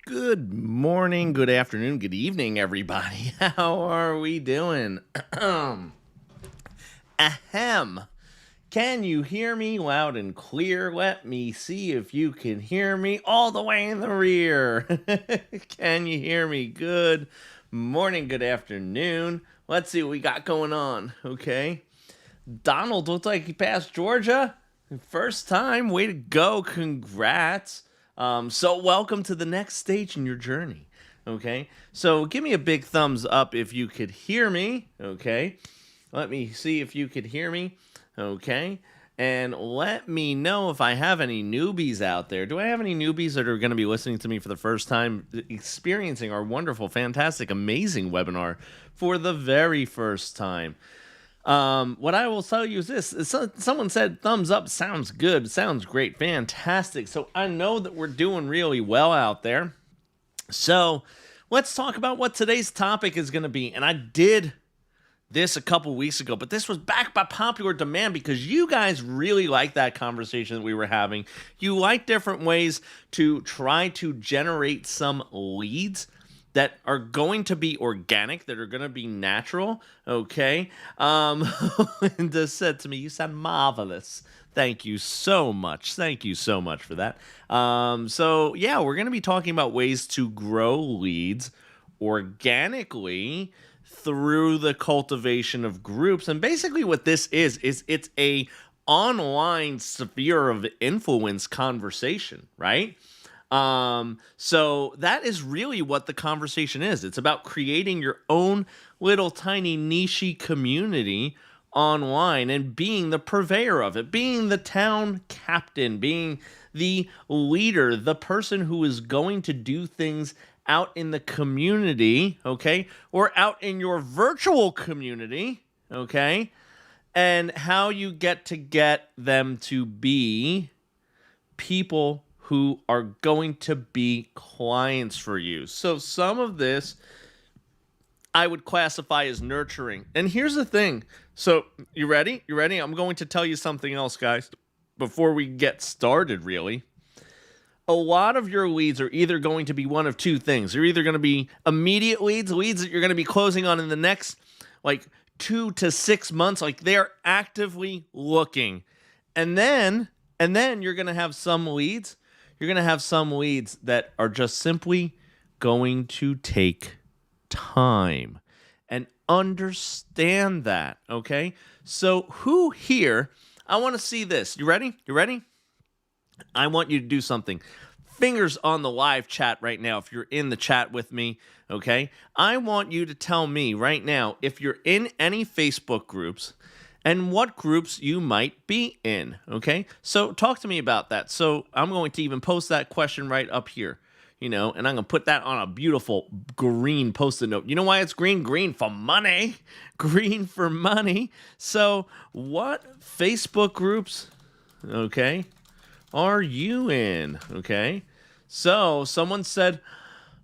Good morning, good afternoon, good evening, everybody. How are we doing? Ahem. Can you hear me loud and clear? Let me see if you can hear me all the way in the rear. Can you hear me? Good morning, good afternoon. Let's see what we got going on, okay? Donald looks like he passed Georgia. First time. Way to go. Congrats. So welcome to the next stage in your journey. Okay. So give me a big thumbs up if you could hear me. Okay. Let me see if you could hear me. Okay. And let me know if I have any newbies out there. Do I have any newbies that are going to be listening to me for the first time, experiencing our wonderful, fantastic, amazing webinar for the very first time? What I will tell you is this. Someone said thumbs up sounds good, sounds great, fantastic. So I know that we're doing really well out there. So let's talk about what today's topic is going to be. And I did this a couple weeks ago, but this was backed by popular demand because you guys really liked that conversation that we were having. You like different ways to try to generate some leads that are going to be organic, that are going to be natural, okay? Linda said to me, you sound marvelous. Thank you so much. Thank you so much for that. So, yeah, we're going to be talking about ways to grow leads organically through the cultivation of groups. And basically what this is it's a online sphere of influence conversation, right? So that is really what the conversation is. It's about creating your own little tiny niche community online and being the purveyor of it, being the town captain, being the leader, the person who is going to do things out in the community, okay, or out in your virtual community, okay, and how you get them to be people who are going to be clients for you. So some of this I would classify as nurturing. And here's the thing. So you ready? You ready? I'm going to tell you something else, guys, before we get started, really. A lot of your leads are either going to be one of two things. They're either going to be immediate leads that you're going to be closing on in the next, 2 to 6 months. Like, they're actively looking. And then you're going to have some leads. You're going to have some leads that are just simply going to take time. And understand that, okay? So who here, I want to see this. You ready? You ready? I want you to do something. Fingers on the live chat right now if you're in the chat with me, okay? I want you to tell me right now if you're in any Facebook groups and what groups you might be in, okay? So talk to me about that. So I'm going to even post that question right up here, and I'm going to put that on a beautiful green Post-it note. You know why it's green? Green for money. Green for money. So what Facebook groups, okay, are you in, okay? So someone said,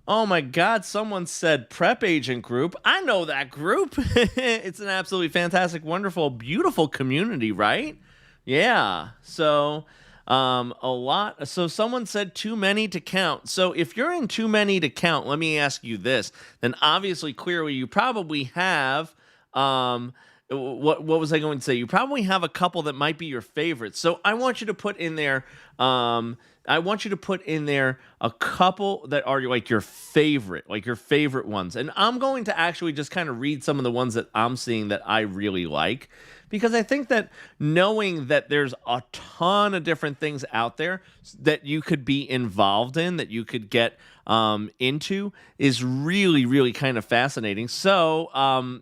oh my God, someone said Prep Agent Group. I know that group. It's an absolutely fantastic, wonderful, beautiful community, right? Yeah. So so someone said too many to count. So if you're in too many to count, let me ask you this. Then obviously, clearly, you probably have what was I going to say? You probably have a couple that might be your favorites. So I want you to put in there a couple that are your favorite ones. And I'm going to actually just kind of read some of the ones that I'm seeing that I really like, because I think that knowing that there's a ton of different things out there that you could be involved in, that you could get into, is really, really kind of fascinating. So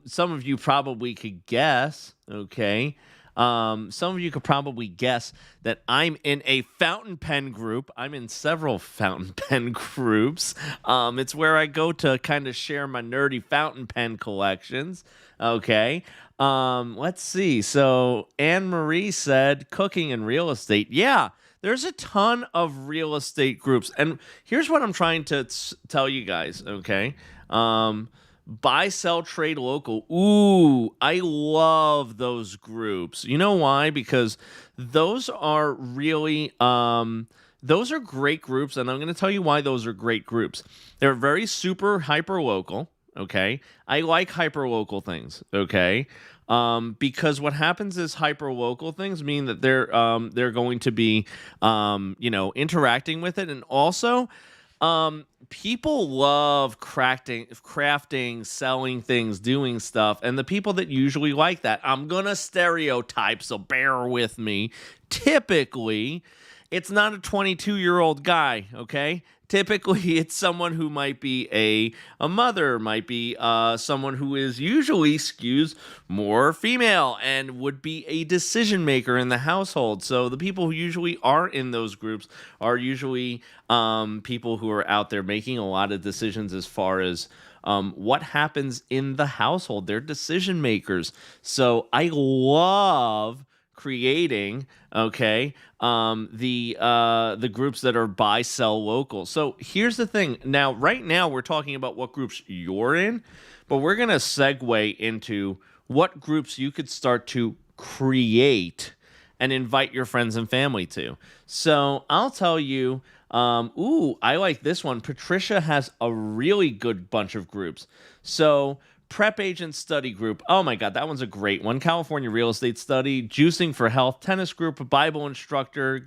some of you probably could guess, okay? Some of you could probably guess that I'm in a fountain pen group. I'm in several fountain pen groups. It's where I go to kind of share my nerdy fountain pen collections. Okay. Let's see. So Anne Marie said cooking and real estate. Yeah, there's a ton of real estate groups. And here's what I'm trying to tell you guys. Okay. Buy, sell, trade local. Ooh, I love those groups. You know why? Because those are really Those are great groups, and I'm going to tell you why those are great groups. They're very super hyper local. Okay, I like hyper local things. Okay, because what happens is hyper local things mean that they're going to be interacting with it, and also people love crafting, selling things, doing stuff, and the people that usually like that, I'm gonna stereotype, so bear with me. Typically, it's not a 22-year-old guy, okay? Typically, it's someone who might be a mother, might be someone who is usually skews more female and would be a decision maker in the household. So the people who usually are in those groups are usually people who are out there making a lot of decisions as far as what happens in the household. They're decision makers. So I love creating the groups that are buy sell local. So here's the thing. Now right now we're talking about what groups you're in, but we're going to segue into what groups you could start to create and invite your friends and family to. So I'll tell you, I like this one. Patricia has a really good bunch of groups. So Prep Agent Study Group. Oh my God, that one's a great one. California Real Estate Study, Juicing for Health, Tennis Group, Bible Instructor,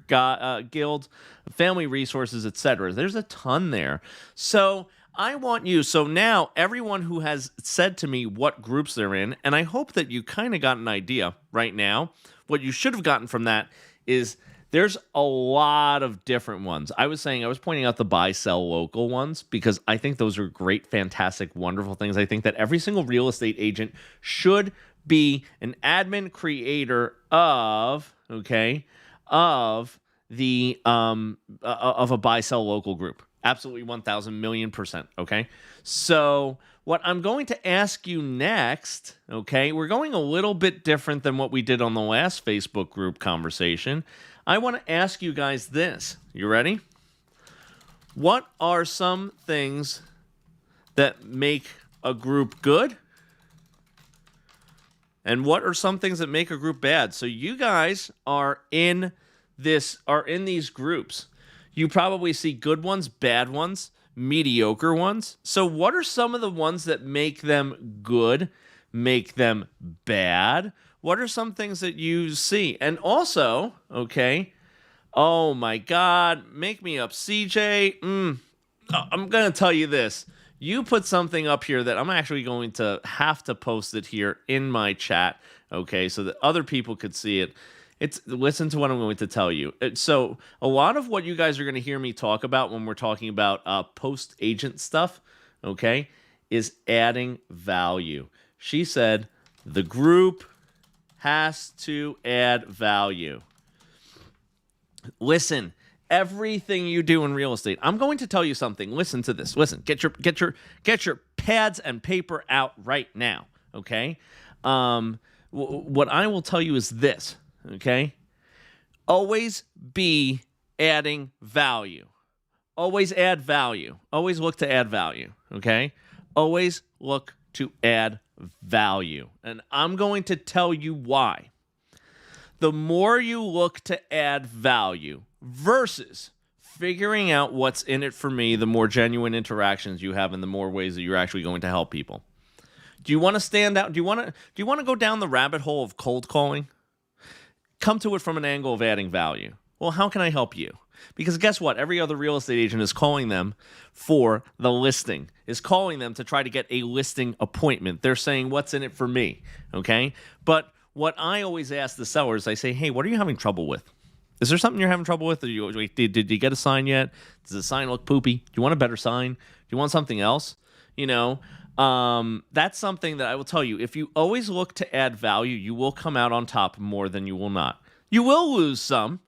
Guild, Family Resources, etc. There's a ton there. So I want you, so now everyone who has said to me what groups they're in, and I hope that you kind of got an idea right now. What you should have gotten from that is there's a lot of different ones. I was pointing out the buy, sell, local ones because I think those are great, fantastic, wonderful things. I think that every single real estate agent should be an admin creator of the of a buy, sell, local group. Absolutely 1,000 million %. Okay. So what I'm going to ask you next, okay, we're going a little bit different than what we did on the last Facebook group conversation. I want to ask you guys this. You ready? What are some things that make a group good? And what are some things that make a group bad? So you guys are in these groups. You probably see good ones, bad ones, mediocre ones. So what are some of the ones that make them good, make them bad? What are some things that you see? And also, okay, oh my God, make me up, CJ. I'm going to tell you this. You put something up here that I'm actually going to have to post it here in my chat, okay, so that other people could see it. Listen to what I'm going to tell you. So a lot of what you guys are going to hear me talk about when we're talking about post-agent stuff, okay, is adding value. She said the group has to add value. Listen, everything you do in real estate, I'm going to tell you something. Listen to this. Listen, get your pads and paper out right now, okay? What I will tell you is this, okay? Always be adding value. Always add value. Always look to add value, okay? Always look to add value. And I'm going to tell you why. The more you look to add value versus figuring out what's in it for me, the more genuine interactions you have and the more ways that you're actually going to help people. Do you want to stand out? Do you want to go down the rabbit hole of cold calling? Come to it from an angle of adding value. Well, how can I help you? Because guess what? Every other real estate agent is calling them for the listing, is calling them to try to get a listing appointment. They're saying, what's in it for me? Okay? But what I always ask the sellers, I say, hey, what are you having trouble with? Is there something you're having trouble with? Did you get a sign yet? Does the sign look poopy? Do you want a better sign? Do you want something else? That's something that I will tell you. If you always look to add value, you will come out on top more than you will not. You will lose some.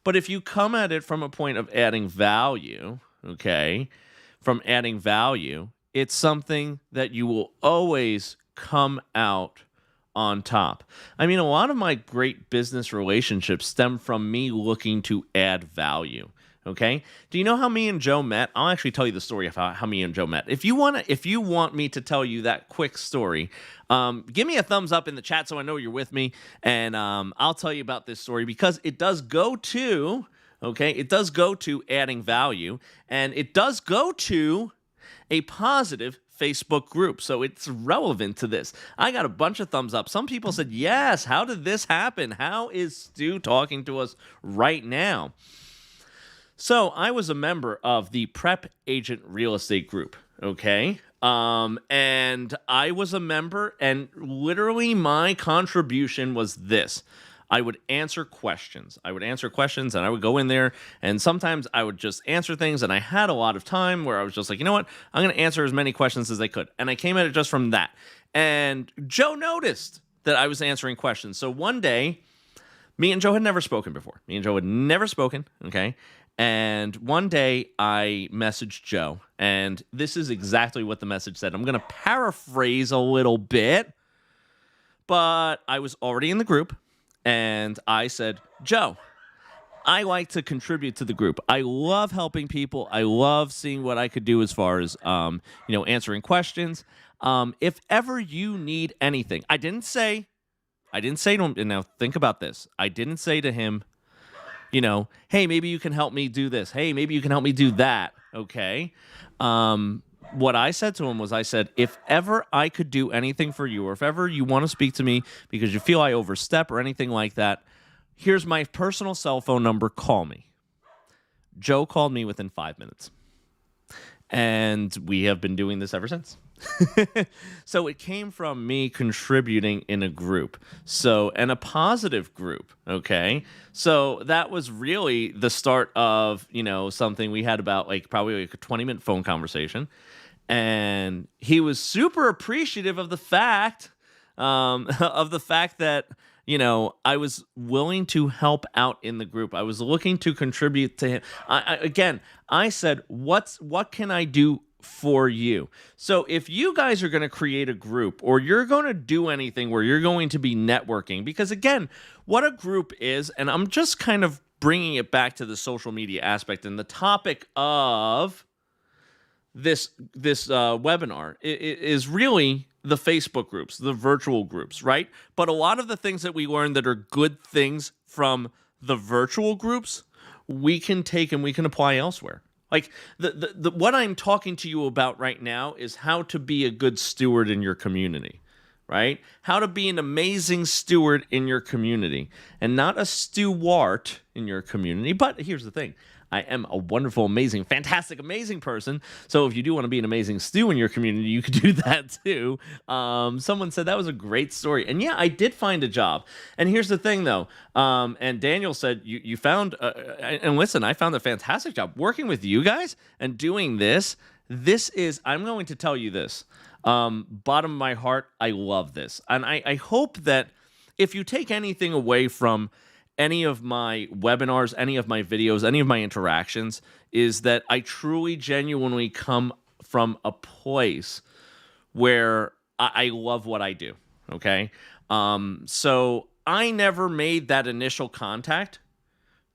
But if you come at it from a point of adding value, okay, it's something that you will always come out on top. I mean, a lot of my great business relationships stem from me looking to add value. Okay. Do you know how me and Joe met? I'll actually tell you the story of how me and Joe met. If you want me to tell you that quick story, give me a thumbs up in the chat so I know you're with me, and I'll tell you about this story because it does go to adding value, and it does go to a positive Facebook group. So it's relevant to this. I got a bunch of thumbs up. Some people said, yes, how did this happen? How is Stu talking to us right now? So I was a member of the Prep Agent Real Estate Group, okay? And I was a member, and literally my contribution was this. I would answer questions. And I would go in there, and sometimes I would just answer things, and I had a lot of time where I was just like, you know what? I'm going to answer as many questions as I could. And I came at it just from that. And Joe noticed that I was answering questions. So one day, me and Joe had never spoken before. Okay? And one day I messaged Joe, and this is exactly what the message said. I'm going to paraphrase a little bit, but I was already in the group, and I said, Joe, I like to contribute to the group. I love helping people. I love seeing what I could do as far as, answering questions. If ever you need anything, I didn't say to him, and now think about this. I didn't say to him, hey, maybe you can help me do this. Hey, maybe you can help me do that. Okay. What I said to him was, I said, if ever I could do anything for you, or if ever you want to speak to me because you feel I overstep or anything like that, here's my personal cell phone number. Call me. Joe called me within 5 minutes. And we have been doing this ever since. So it came from me contributing in a group, and a positive group. Okay, so that was really the start of something we had about probably a 20-minute phone conversation, and he was super appreciative of the fact that I was willing to help out in the group. I was looking to contribute to him. I said, what can I do for you? So if you guys are going to create a group, or you're going to do anything where you're going to be networking, because again, what a group is, and I'm just kind of bringing it back to the social media aspect and the topic of this webinar is really the Facebook groups, the virtual groups, right? But a lot of the things that we learned that are good things from the virtual groups, we can take and we can apply elsewhere. Like the what I'm talking to you about right now is how to be a good steward in your community, right? How to be an amazing steward in your community, and not a steward in your community. But here's the thing. I am a wonderful, amazing, fantastic, amazing person. So if you do want to be an amazing stew in your community, you could do that too. Someone said that was a great story. And yeah, I did find a job. And here's the thing though. And Daniel said, you found, and listen, I found a fantastic job working with you guys and doing this. I'm going to tell you this, bottom of my heart, I love this. And I hope that if you take anything away from any of my webinars, any of my videos, any of my interactions, is that I truly, genuinely come from a place where I love what I do, okay? So I never made that initial contact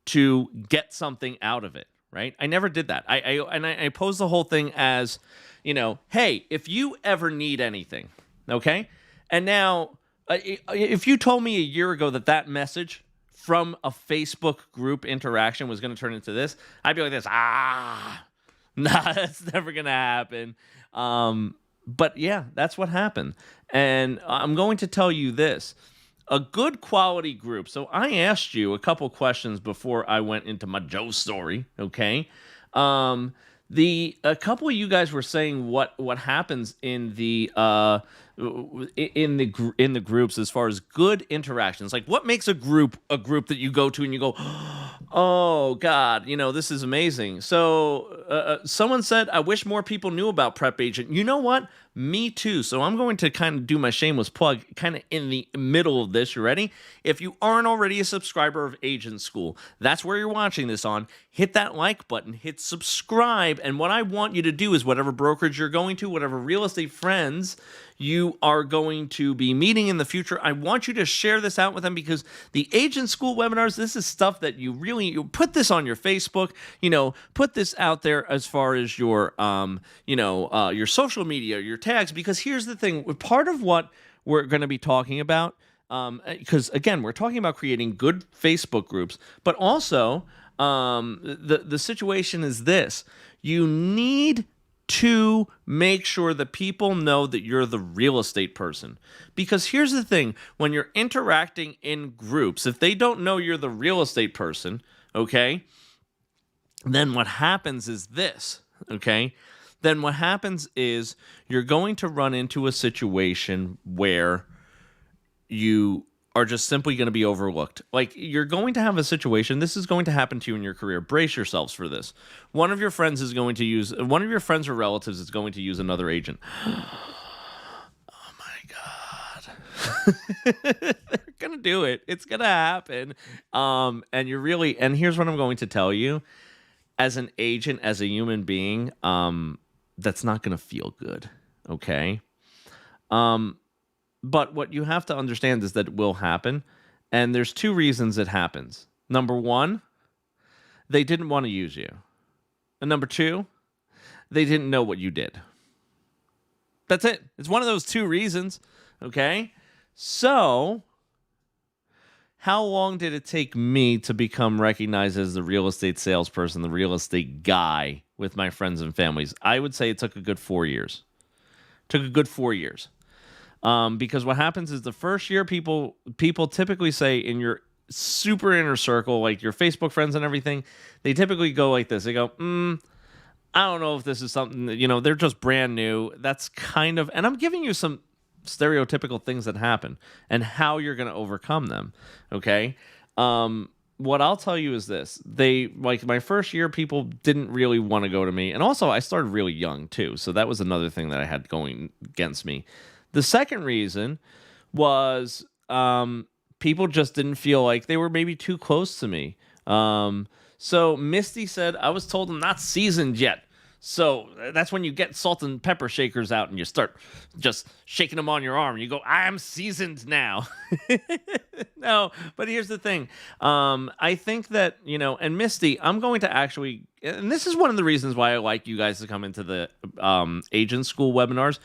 to get something out of it, right? I never did that. I posed the whole thing as, hey, if you ever need anything, okay? And now, if you told me a year ago that message from a Facebook group interaction was going to turn into this, I'd be like this, nah, that's never going to happen. But yeah, that's what happened. And I'm going to tell you this, a good quality group. So I asked you a couple questions before I went into my Joe story, okay? A couple of you guys were saying what happens in the groups as far as good interactions. Like, what makes a group that you go to and you go, oh God, this is amazing. So someone said, I wish more people knew about Prep Agent. You know what? Me too. So I'm going to kind of do my shameless plug kind of in the middle of this. You ready? If you aren't already a subscriber of Agent School, that's where you're watching this on. Hit that like button, hit subscribe. And what I want you to do is whatever brokerage you're going to, whatever real estate friends you are going to be meeting in the future. I want you to share this out with them, because the Agent School webinars, this is stuff that you put this on your Facebook, put this out there as far as your, your social media, your tags, because here's the thing. Part of what we're going to be talking about, because again, we're talking about creating good Facebook groups, but also the situation is this: you need to make sure that people know that you're the real estate person. Because here's the thing: when you're interacting in groups, if they don't know you're the real estate person, okay, then what happens is this, okay? Then what happens is you're going to run into a situation where you are just simply going to be overlooked. Like, you're going to have a situation, this is going to happen to you in your career. Brace yourselves for this. One of your friends or relatives is going to use another agent. Oh my God. They're going to do it. It's going to happen. And here's what I'm going to tell you. As an agent, as a human being, that's not going to feel good. Okay. But what you have to understand is that it will happen. And there's two reasons it happens. Number one, they didn't want to use you. And number two, they didn't know what you did. That's it. It's one of those two reasons. Okay. So how long did it take me to become recognized as the real estate salesperson, the real estate guy with my friends and families? I would say it took a good 4 years. Because what happens is the first year, people typically say in your super inner circle, like your Facebook friends and everything, they typically go like this. They go, I don't know if this is something that, they're just brand new. That's kind of, and I'm giving you some stereotypical things that happen and how you're going to overcome them. Okay. What I'll tell you is this: my first year, people didn't really want to go to me. And also I started really young too. So that was another thing that I had going against me. The second reason was people just didn't feel like they were maybe too close to me. So Misty said, I was told I'm not seasoned yet. So that's when you get salt and pepper shakers out and you start just shaking them on your arm. You go, I'm seasoned now. No, but here's the thing. I think that, and Misty, I'm going to actually, and this is one of the reasons why I like you guys to come into the Agent School webinars,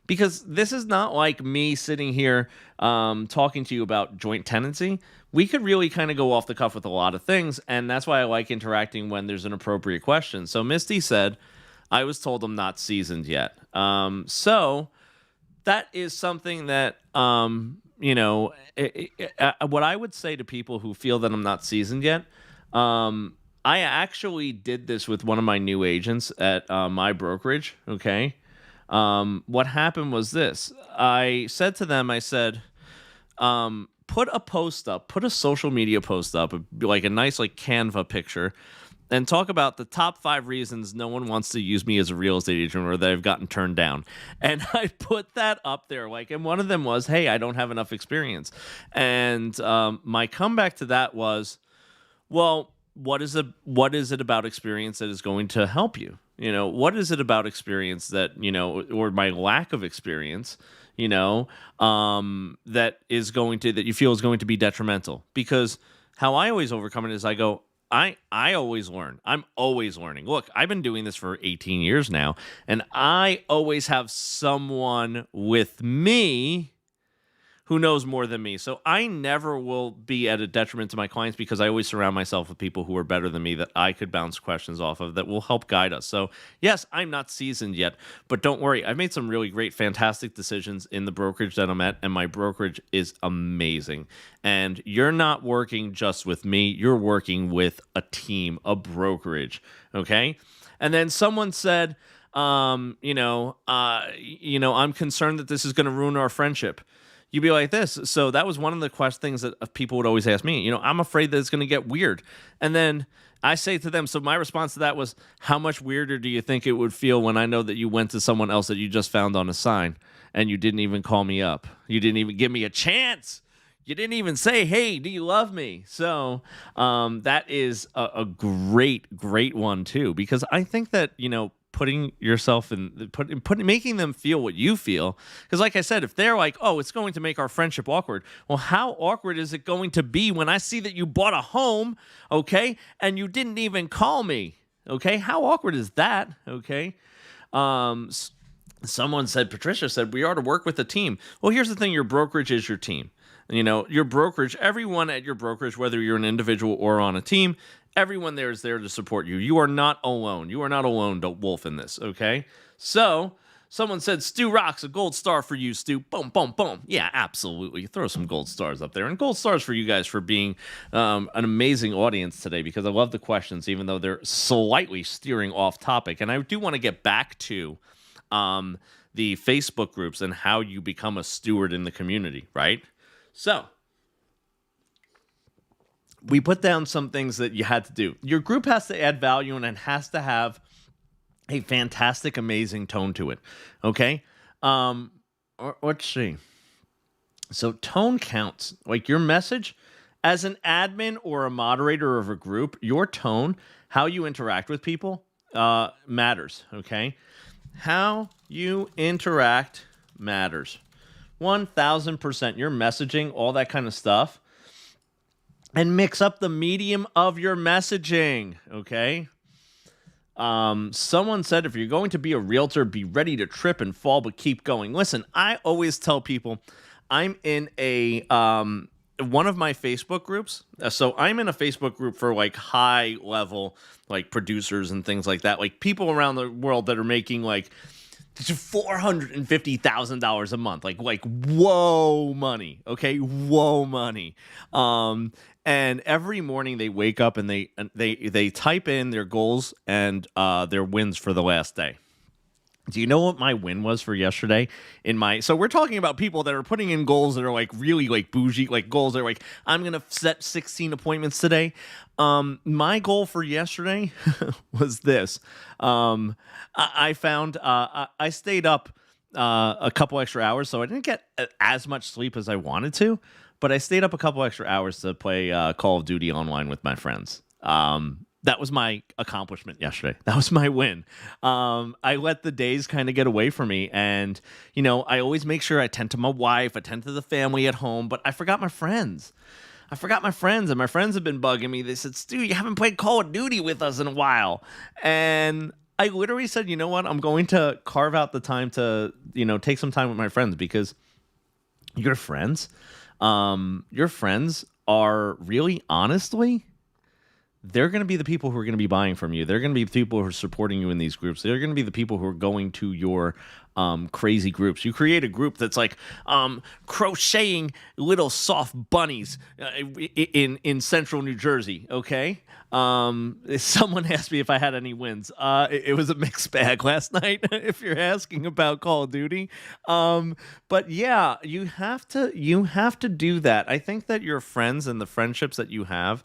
because this is not like me sitting here talking to you about joint tenancy. We could really kind of go off the cuff with a lot of things, and that's why I like interacting when there's an appropriate question. So Misty said, I was told I'm not seasoned yet. So that is something that, what I would say to people who feel that I'm not seasoned yet, I actually did this with one of my new agents at my brokerage, okay? What happened was this. I said to them, put a post up, put a social media post up, like a nice Canva picture, and talk about the top 5 reasons no one wants to use me as a real estate agent or that I've gotten turned down. And I put that up there, and one of them was, hey, I don't have enough experience. And my comeback to that was, well, what is it about experience that is going to help you? What is it about experience that, or my lack of experience, that you feel is going to be detrimental? Because how I always overcome it is I go, I always learn. I'm always learning. Look, I've been doing this for 18 years now, and I always have someone with me who knows more than me. So I never will be at a detriment to my clients, because I always surround myself with people who are better than me that I could bounce questions off of that will help guide us. So yes, I'm not seasoned yet, but don't worry. I've made some really great, fantastic decisions in the brokerage that I'm at, and my brokerage is amazing. And you're not working just with me. You're working with a team, a brokerage, okay? And then someone said, I'm concerned that this is going to ruin our friendship. You'd be like this. So that was one of the things that people would always ask me. I'm afraid that it's going to get weird. And then I say to them, so my response to that was, how much weirder do you think it would feel when I know that you went to someone else that you just found on a sign and you didn't even call me up? You didn't even give me a chance. You didn't even say, hey, do you love me? So that is a great, great one too, because I think that, putting yourself in, making them feel what you feel. Because, like I said, if they're like, "Oh, it's going to make our friendship awkward," well, how awkward is it going to be when I see that you bought a home, okay, and you didn't even call me, okay? How awkward is that, okay? Someone said, Patricia said, we are to work with a team. Well, here's the thing: your brokerage is your team. You know, your brokerage, everyone at your brokerage, whether you're an individual or on a team, everyone there is there to support you. You are not alone. You are not a lone wolf in this, okay? So, someone said, Stu rocks, a gold star for you, Stu. Boom, boom, boom. Yeah, absolutely. Throw some gold stars up there. And gold stars for you guys for being an amazing audience today, because I love the questions, even though they're slightly steering off topic. And I do want to get back to the Facebook groups and how you become a steward in the community, right? So, we put down some things that you had to do. Your group has to add value, and it has to have a fantastic, amazing tone to it. Okay? Let's see. So, tone counts. Like your message, as an admin or a moderator of a group, your tone, how you interact with people, matters. Okay? How you interact matters. 1,000%. Your messaging, all that kind of stuff. And mix up the medium of your messaging, okay? Someone said, if you're going to be a realtor, be ready to trip and fall, but keep going. Listen, I always tell people I'm in a one of my Facebook groups. So I'm in a Facebook group for like high level, like producers and things like that. Like people around the world that are making like $450,000 a month, like whoa money, okay, whoa money. And every morning they wake up and they type in their goals and their wins for the last day. Do you know what my win was for yesterday? So we're talking about people that are putting in goals that are like really like bougie, like goals that are like, I'm going to set 16 appointments today. My goal for yesterday was this. I found, I stayed up a couple extra hours, so I didn't get as much sleep as I wanted to, but I stayed up a couple extra hours to play Call of Duty online with my friends. That was my accomplishment yesterday. That was my win. I let the days kind of get away from me. And, you know, I always make sure I tend to my wife, I tend to the family at home, but I forgot my friends. And my friends have been bugging me. They said, Stu, you haven't played Call of Duty with us in a while. And I literally said, you know what? I'm going to carve out the time to, you know, take some time with my friends, because your friends are really, honestly, they're going to be the people who are going to be buying from you. They're going to be the people who are supporting you in these groups. They're going to be the people who are going to your crazy groups. You create a group that's like crocheting little soft bunnies in central New Jersey, okay? Someone asked me if I had any wins. It was a mixed bag last night, if you're asking about Call of Duty. But yeah, you have to do that. I think that your friends and the friendships that you have,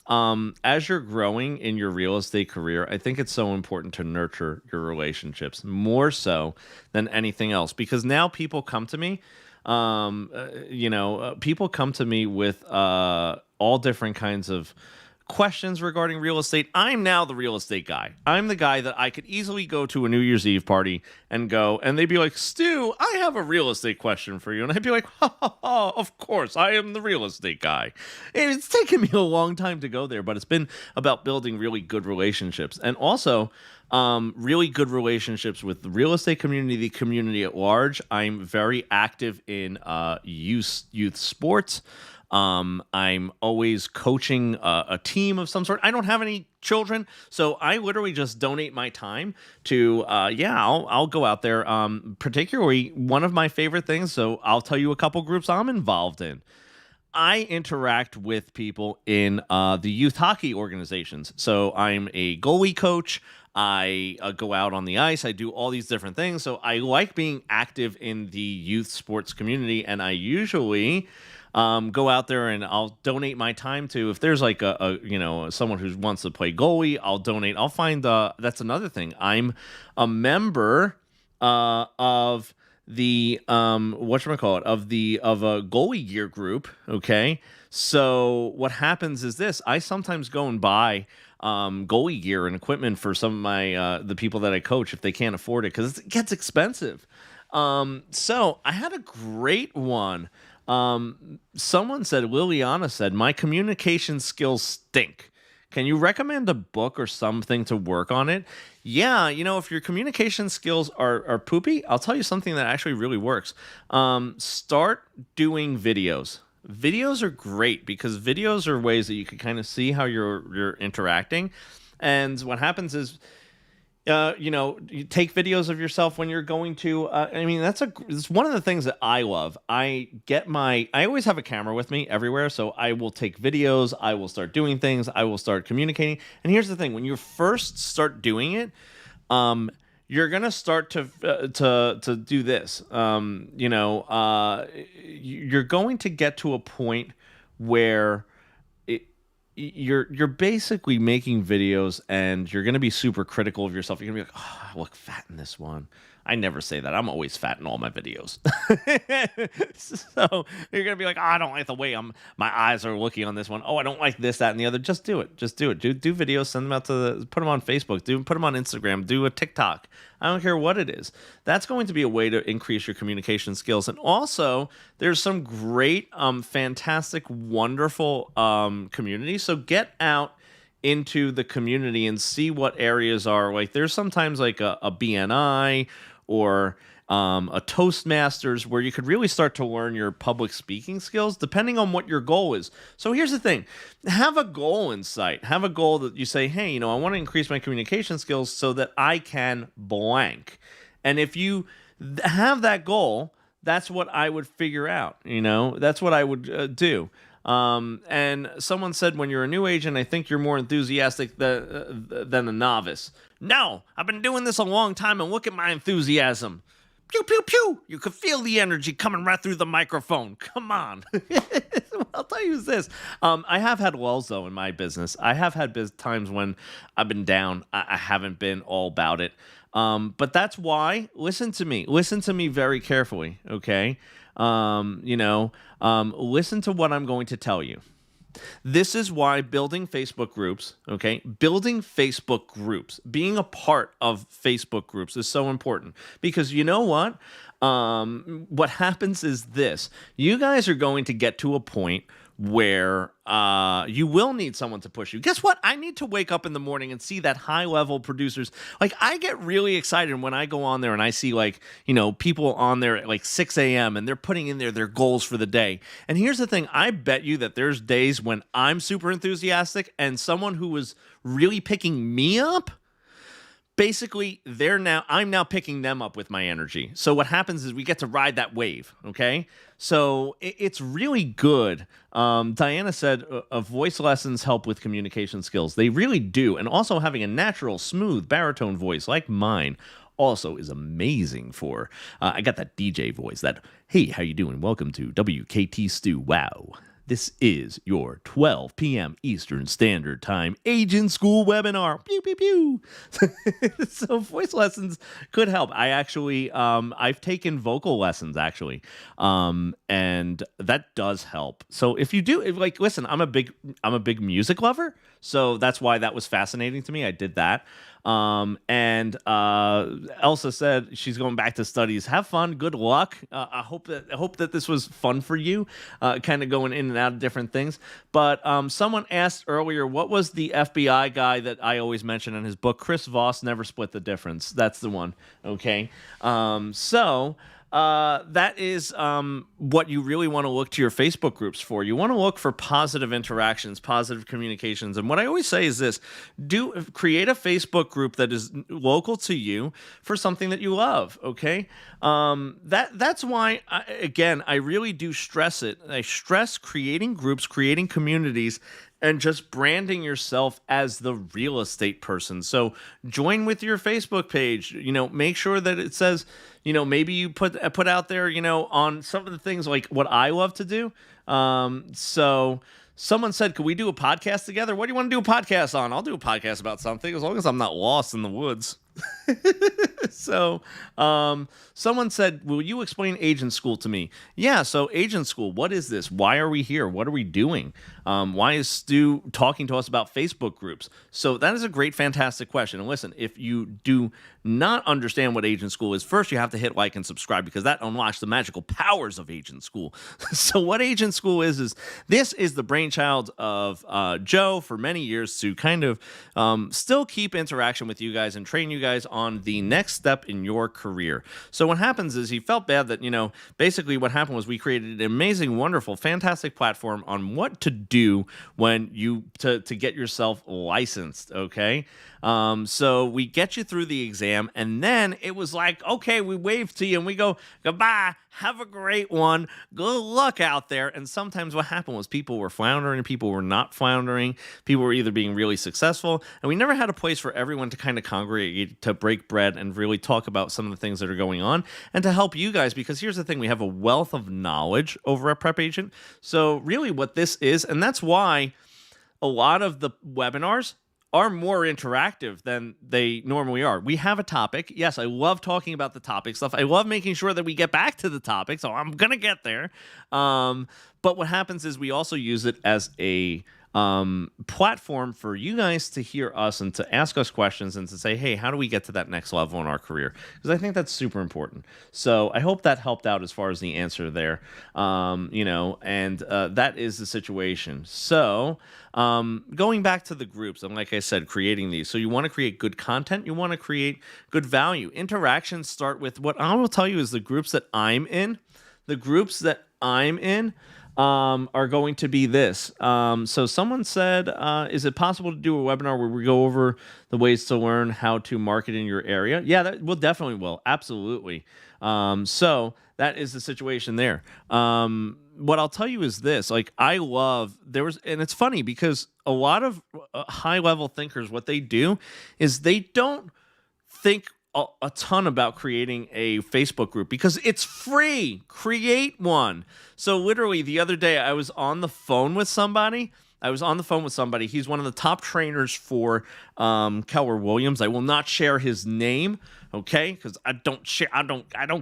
as you're growing in your real estate career, I think it's so important to nurture your relationships more so than anything else, because now people come to me, people come to me with all different kinds of questions regarding real estate. I'm now the real estate guy. I'm the guy that I could easily go to a New Year's Eve party and they'd be like, Stu, I have a real estate question for you. And I'd be like, of course, I am the real estate guy. And it's taken me a long time to go there, but it's been about building really good relationships, and also really good relationships with the real estate community, the community at large. I'm very active in youth sports. I'm always coaching a team of some sort. I don't have any children, so I literally just donate my time to, I'll go out there. Particularly one of my favorite things, so I'll tell you a couple groups I'm involved in. I interact with people in the youth hockey organizations. So I'm a goalie coach. I go out on the ice. I do all these different things. So I like being active in the youth sports community, and I usually go out there and I'll donate my time to, if there's like someone who wants to play goalie, I'll donate. I'll find that's another thing. I'm a member of the of a goalie gear group. Okay. So what happens is this: I sometimes go and buy goalie gear and equipment for some of my the people that I coach if they can't afford it because it gets expensive. So I had a great one. Someone said, Liliana said, my communication skills stink. Can you recommend a book or something to work on it? Yeah, if your communication skills are poopy, I'll tell you something that actually really works. Start doing videos. Videos are great because videos are ways that you can kind of see how you're interacting. And what happens is you take videos of yourself when you're going to. I mean, it's one of the things that I love. I always have a camera with me everywhere, so I will take videos. I will start doing things. I will start communicating. And here's the thing: when you first start doing it, you're gonna start to do this. You're going to get to a point where you're basically making videos and you're going to be super critical of yourself. You're going to be like, oh, I look fat in this one. I never say that. I'm always fat in all my videos. So you're going to be like, oh, I don't like the way my eyes are looking on this one. Oh, I don't like this, that, and the other. Just do it. Just do it. Do videos, send them out put them on Facebook, put them on Instagram, do a TikTok. I don't care what it is. That's going to be a way to increase your communication skills. And also, there's some great, fantastic, wonderful community. So get out into the community and see what areas are like. There's sometimes like a BNI or a Toastmasters where you could really start to learn your public speaking skills depending on what your goal is. So here's the thing. Have a goal in sight. Have a goal that you say, hey, I want to increase my communication skills so that I can blank. And if you have that goal, that's what I would figure out. That's what I would do. And someone said, when you're a new agent, I think you're more enthusiastic than a novice. No, I've been doing this a long time, and look at my enthusiasm. Pew, pew, pew. You could feel the energy coming right through the microphone. Come on. I'll tell you this. I have had lulls, though, in my business. I have had times when I've been down. I haven't been all about it. But that's why, listen to me. Listen to me very carefully, okay? Listen to what I'm going to tell you. This is why building Facebook groups, building Facebook groups, being a part of Facebook groups is so important because you know what? What happens is this. You guys are going to get to a point where you will need someone to push you. Guess what? I need to wake up in the morning and see that high-level producers. Like, I get really excited when I go on there and I see, people on there at 6 a.m. and they're putting in their goals for the day. And here's the thing. I bet you that there's days when I'm super enthusiastic and someone who was really picking me up, basically, I'm now picking them up with my energy. So what happens is we get to ride that wave, okay? So it's really good. Diana said, voice lessons help with communication skills. They really do. And also having a natural, smooth baritone voice like mine also is amazing for, I got that DJ voice, that, hey, how you doing? Welcome to WKT Stu. Wow. This is your 12 p.m. Eastern Standard Time Agent School webinar. Pew, pew, pew. So voice lessons could help. I actually, I've taken vocal lessons actually, and that does help. So if you do, listen, I'm a big music lover, so that's why that was fascinating to me. I did that. And Elsa said she's going back to studies. Have fun. Good luck. I hope that this was fun for you, kind of going in and out of different things. But someone asked earlier, what was the FBI guy that I always mention in his book? Chris Voss, Never Split the Difference. That's the one. Okay. That is what you really want to look to your Facebook groups for. You want to look for positive interactions, positive communications. And what I always say is this: create a Facebook group that is local to you for something that you love, okay? That's why, I really do stress it. I stress creating groups, creating communities, and just branding yourself as the real estate person. So join with your Facebook page, make sure that it says, maybe you put out there, on some of the things like what I love to do. So someone said, could we do a podcast together? What do you want to do a podcast on? I'll do a podcast about something as long as I'm not lost in the woods. So someone said, will you explain agent school to me? Yeah, so agent school, what is this? Why are we here? What are we doing? Why is Stu talking to us about Facebook groups? So that is a great, fantastic question. And listen, if you do not understand what Agent School is, first you have to hit like and subscribe, because that unlocks the magical powers of Agent School. So what Agent School is this is the brainchild of Joe for many years to kind of still keep interaction with you guys and train you guys on the next step in your career. So what happens is he felt bad that, basically what happened was we created an amazing, wonderful, fantastic platform on what to do when you to get yourself licensed, okay? So we get you through the exam, and then it was like, okay, we wave to you and we go, goodbye, have a great one, good luck out there. And sometimes what happened was people were floundering, people were not floundering, people were either being really successful, and we never had a place for everyone to kind of congregate to break bread and really talk about some of the things that are going on and to help you guys, because here's the thing, we have a wealth of knowledge over at Prep Agent. So really what this is, and that's why a lot of the webinars are more interactive than they normally are. We have a topic. Yes, I love talking about the topic stuff. I love making sure that we get back to the topic, so I'm going to get there. But what happens is we also use it as a platform for you guys to hear us and to ask us questions and to say, hey, how do we get to that next level in our career? Because I think that's super important. So I hope that helped out as far as the answer there, and that is the situation. So going back to the groups, and like I said, creating these. So you want to create good content. You want to create good value. Interactions start with what I will tell you is the groups that I'm in. The groups that I'm in are going to be this. So someone said, is it possible to do a webinar where we go over the ways to learn how to market in your area? Yeah, that will definitely will. Absolutely. So that is the situation there. What I'll tell you is this, like and it's funny because a lot of high level thinkers, what they do is they don't think a ton about creating a Facebook group because it's free. Create one. So literally the other day I was on the phone with somebody. He's one of the top trainers for Keller Williams. I will not share his name, okay? Because I don't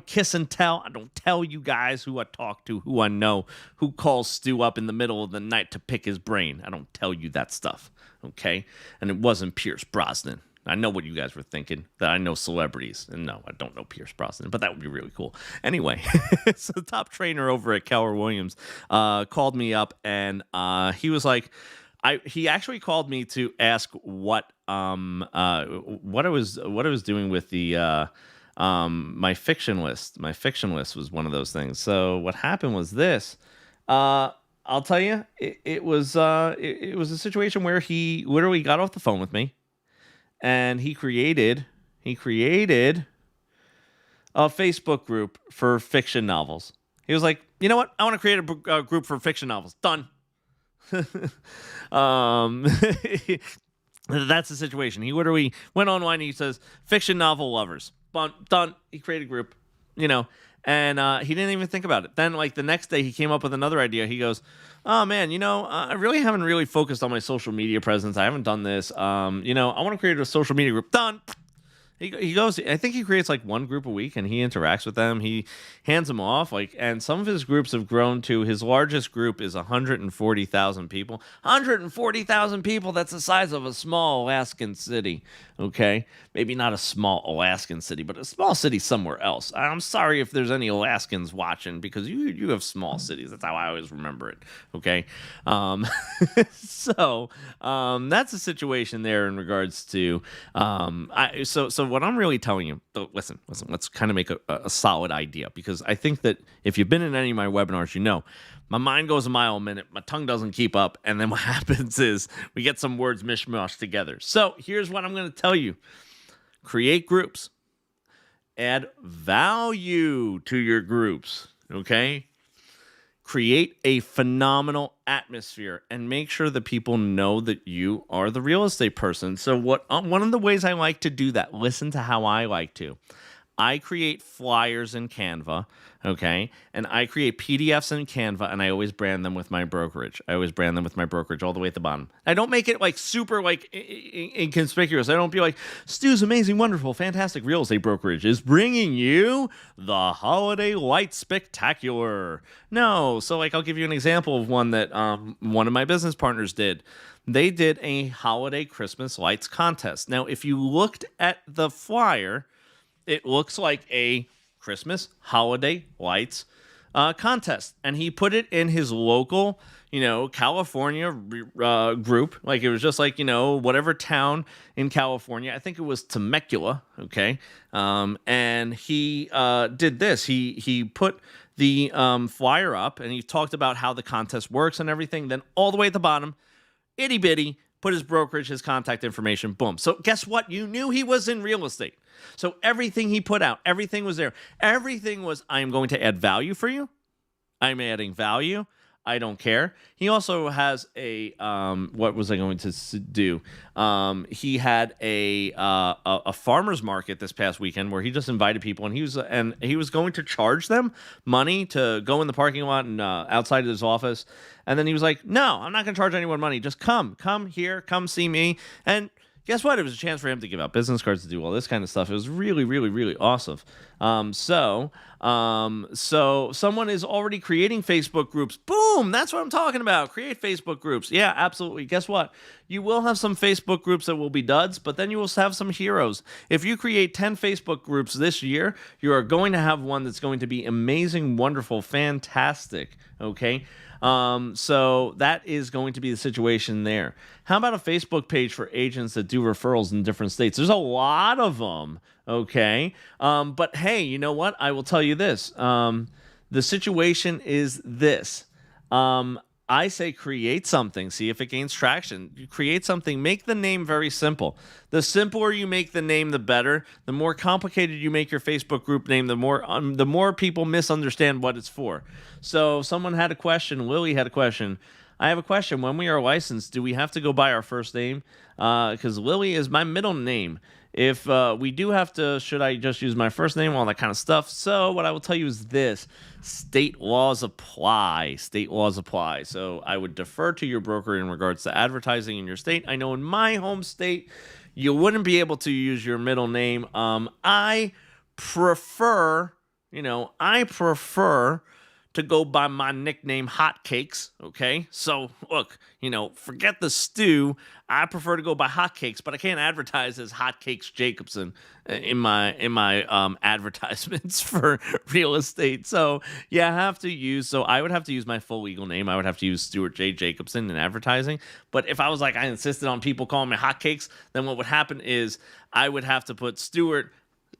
kiss and tell. I don't tell you guys who I talk to, who I know, who calls Stu up in the middle of the night to pick his brain. I don't tell you that stuff, okay? And it wasn't Pierce Brosnan. I know what you guys were thinking, that I know celebrities. And no, I don't know Pierce Brosnan, but that would be really cool. Anyway, so the top trainer over at Keller Williams called me up, and he was like, he actually called me to ask what I was doing with the my fiction list. My fiction list was one of those things. So what happened was this. I'll tell you, it was a situation where he literally got off the phone with me. And he created a Facebook group for fiction novels. He was like, you know what? I want to create a group for fiction novels. Done. That's the situation. He literally went online and he says, fiction novel lovers. Done. He created a group, and he didn't even think about it. Then, like, the next day, he came up with another idea. He goes, oh, man, I really haven't really focused on my social media presence. I haven't done this. I want to create a social media group. Done. He goes, I think he creates like one group a week and he interacts with them. He hands them off, and some of his groups have grown to, his largest group is 140,000 people. 140,000 people, that's the size of a small Alaskan city, okay? Maybe not a small Alaskan city, but a small city somewhere else. I'm sorry if there's any Alaskans watching, because you have small cities. That's how I always remember it, okay? So that's the situation there in regards to, so what I'm really telling you, listen, let's kind of make a solid idea, because I think that if you've been in any of my webinars, my mind goes a mile a minute, my tongue doesn't keep up, and then what happens is we get some words mishmashed together. So here's what I'm going to tell you. Create groups. Add value to your groups, okay? Create a phenomenal atmosphere and make sure that people know that you are the real estate person. So one of the ways I like to do that, listen to how I like to. I create flyers in Canva, okay? And I create PDFs in Canva, and I always brand them with my brokerage. I always brand them with my brokerage all the way at the bottom. I don't make it like super like inconspicuous. I don't be like, Stu's amazing, wonderful, fantastic real estate brokerage is bringing you the Holiday Light Spectacular. No, so like I'll give you an example of one that one of my business partners did. They did a holiday Christmas lights contest. Now, if you looked at the flyer, it looks like a Christmas holiday lights contest. And he put it in his local, California group. Like it was just like, whatever town in California. I think it was Temecula. Okay. And he did this. He put the flyer up and he talked about how the contest works and everything. Then all the way at the bottom, itty bitty, put his brokerage, his contact information, boom. So guess what? You knew he was in real estate. So everything he put out, everything was there. Everything was, I am going to add value for you. I'm adding value. I don't care. He also has a, what was I going to do? He had a farmer's market this past weekend where he just invited people and he was going to charge them money to go in the parking lot and outside of his office. And then he was like, no, I'm not going to charge anyone money. Just come here, come see me. And guess what? It was a chance for him to give out business cards, to do all this kind of stuff. It was really, really, really awesome. So someone is already creating Facebook groups. Boom! That's what I'm talking about. Create Facebook groups. Yeah, absolutely. Guess what? You will have some Facebook groups that will be duds, but then you will have some heroes. If you create 10 Facebook groups this year, you are going to have one that's going to be amazing, wonderful, fantastic. Okay? So that is going to be the situation there. How about a Facebook page for agents that do referrals in different states? There's a lot of them, okay? But hey, you know what? I will tell you this. The situation is this. I say create something, see if it gains traction. You create something, make the name very simple. The simpler you make the name, the better. The more complicated you make your Facebook group name, the more people misunderstand what it's for. So someone had a question, Lily had a question. I have a question. When we are licensed, do we have to go by our first name? Because Lily is my middle name. If we do have to, should I just use my first name, all that kind of stuff? So what I will tell you is this. State laws apply. State laws apply. So I would defer to your broker in regards to advertising in your state. I know in my home state, you wouldn't be able to use your middle name. I prefer to go by my nickname, Hotcakes, okay? So, look, forget the Stu. I prefer to go by Hotcakes, but I can't advertise as Hotcakes Jacobson in my advertisements for real estate. So, yeah, I would have to use my full legal name. I would have to use Stuart J. Jacobson in advertising. But if I was like, I insisted on people calling me Hotcakes, then what would happen is I would have to put Stuart,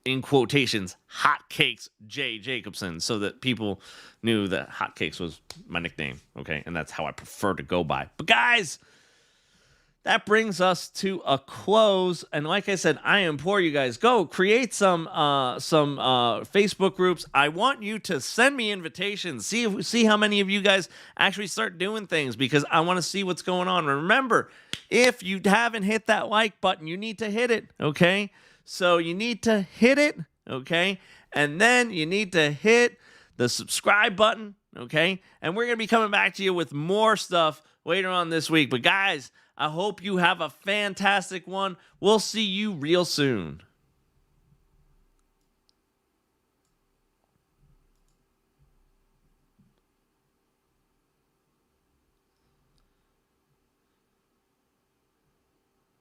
in quotations, Hotcakes J. Jacobson, so that people knew that Hotcakes was my nickname, okay? And that's how I prefer to go by. But guys, that brings us to a close. And like I said, I implore you guys, go create some Facebook groups. I want you to send me invitations. See how many of you guys actually start doing things, because I want to see what's going on. Remember, if you haven't hit that like button, you need to hit it, okay? So you need to hit it, okay? And then you need to hit the subscribe button, okay? And we're going to be coming back to you with more stuff later on this week. But guys, I hope you have a fantastic one. We'll see you real soon.